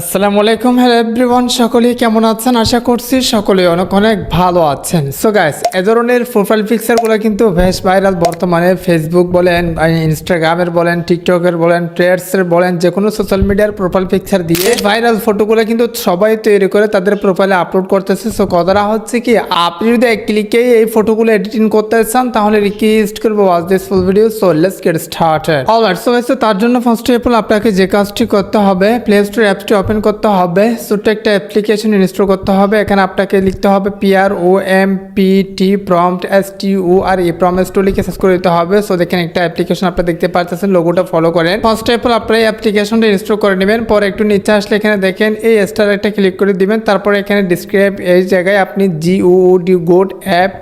আসসালামু আলাইকুম, hello everyone, সকলেই কেমন আছেন? আশা করছি সকলেই অনেক অনেক ভালো আছেন। সো গাইস, এ ধরনের প্রোফাইল পিকচারগুলো কিন্তু বেশ ভাইরাল বর্তমানে। ফেসবুক বলেন, ইনস্টাগ্রামের বলেন, টিকটকের বলেন, ট্রেডসের বলেন, যে কোনো সোশ্যাল মিডিয়ার প্রোফাইল পিকচার দিয়ে ভাইরাল ফটোগুলো কিন্তু সবাই তৈরি করে তাদের প্রোফাইলে আপলোড করতেছে। সো কথাটা হচ্ছে কি, আপনি যদি এক ক্লিকেই এই ফটোগুলো এডিটিং করতে চান তাহলে রিকোয়েস্ট করবো watch this full video. So let's get started. Alright, so guys, তার জন্য ফার্স্ট অফ অল আপনাকে যে কাজটি করতে হবে, প্লে স্টোর অ্যাপসটি ওপেন করতে হবে, ছোট্ট একটা অ্যাপ্লিকেশন ইনস্টল করতে হবে। এখানে আপনাকে লিখতে হবে PROMPT প্রম্পট STORE প্রম্পট লিখে সার্চ করে দিতে হবে। সো দেখেন একটা অ্যাপ্লিকেশন আপনারা দেখতে পাচ্ছেন, লোগোটা ফলো করেন। ফার্স্ট অফ অল আপনারা এই অ্যাপ্লিকেশনটা ইনস্টল করে নেবেন। পরে একটু নিচে আসলে এখানে দেখেন এই স্টার একটা ক্লিক করে দিবেন। তারপরে এখানে ডিসক্রাইব এই জায়গায় আপনি GOOD গোট অ্যাপ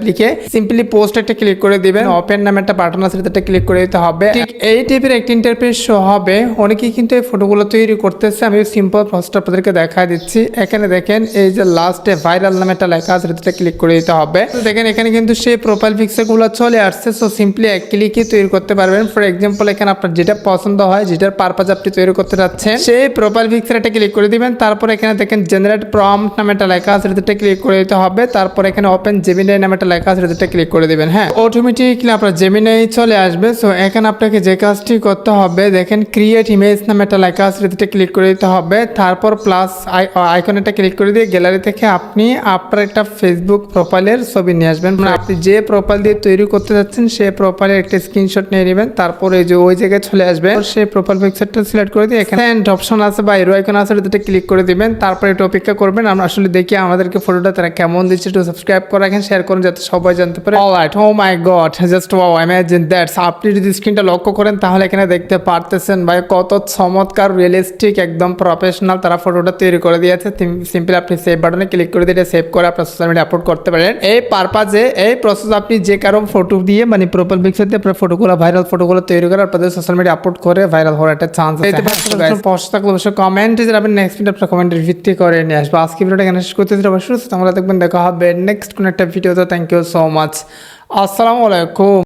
লিখে সিম্পলি পোস্ট একটা ক্লিক করে দিবেন। ওপেন নামে একটা বাটন আছে, সেটা ক্লিক করে দিতে হবে। ঠিক এই টাইপের একটা ইন্টারফেস শো হবে। অনেকেই কিন্তু এই ফটোগুলো তৈরি করতেছে। আমি সিম্পল প্রসেসটা আপনাদেরকে দেখা দিচ্ছি। এখানে দেখেন এই যে লাস্টে ভাইরাল নামে একটা লেখা আছে, সেটা ক্লিক করে দিতে হবে। তো দেখেন এখানে কিন্তু সেই প্রোফাইল পিকচারগুলো চলে আসছে। সো সিম্পলি এক ক্লিকে তৈরি করতে পারবেন। ফর এক্সাম্পল, এখানে আপনার যেটা পছন্দ হয়, যেটার পারপাস আপনি তৈরি করতে যাচ্ছেন, সেই প্রোফাইল পিকচার একটা ক্লিক করে দিবেন। তারপর এখানে দেখেন জেনারেট প্রম্পট নামে একটা লেখা আছে, সেটা ক্লিক করে দিতে হবে। তারপর এখানে ওপেন জেমিনাই নামে একটা লেখা আছে, সেটা ক্লিক করে দিবেন। হ্যাঁ, অটোমেটিকলি আপনার জেমিনাই চলে আসবে। সো এখানে আপনাকে যে কাজটি করতে হবে, দেখেন ক্রিয়েট ইমেজ নামে একটা লেখা আছে, সেটা ক্লিক করে দিতে হবে। তারপর প্লাস আইকনটা ক্লিক করে দিয়ে গ্যালারি থেকে আপনি আপনার একটা ফেসবুক প্রোফাইলের ছবি নিয়ে আসবেন। মানে আপনি যে প্রোফাইল দিয়ে তৈরি করতে যাচ্ছেন সেই প্রোফাইলের একটা স্ক্রিনশট নিয়ে নেবেন। তারপরে যে ওই জায়গায় চলে আসবে, সেই প্রোফাইল পিকচারটা সিলেক্ট করে দিয়ে এখানে সেন্ড অপশন আছে বা এরো আইকন আছে, ওটাতে ক্লিক করে দিবেন। তারপরে একটু অপেক্ষা করবেন। আমরা আসলে দেখি আমাদেরকে ফটোটা তারা কেমন দিচ্ছে। একটু সাবস্ক্রাইব করে রাখেন, শেয়ার করুন যাতে সবাই জানতে পারে। Alright, oh my God, just wow, imagine that. আপনি যদি স্ক্রিনটা লক্ষ্য করেন তাহলে এখানে দেখতে পারতেছেন ভাই কত চমৎকার, রিয়েলিস্টিক, একদম প্রফেশনাল তারা ফটোটা তৈরি করে দিয়েছে। সিম্পলি আপনি সেভ বাটনে ক্লিক করে দিয়ে সেভ করে আপনার সোশ্যাল মিডিয়া আপলোড করতে পারেন। এই পারপাজে এই প্রসেস আপনি যে কারো ফটো দিয়ে মানে প্রোফাইল পিকচার দিয়ে আপনার ফটোগুলো, ভাইরাল ফটোগুলো তৈরি করে আপনাদের সোশ্যাল মিডিয়া আপলোড করে ভাইরাল হওয়ার একটা চান্স আছে। প্রশ্ন থাকলে অবশ্যই কমেন্টে যারা আপনি নেক্সট ভিডিও আপনার কমেন্টের ভিত্তি করে নিয়ে আসবো। আজকে ভিডিওটা এখানে শেষ করতেছি। অবশ্যই তোমরা দেখবেন, দেখা হবে নেক্সট কোনো একটা ভিডিওতে। Thank you so much. আসসালামু আলাইকুম।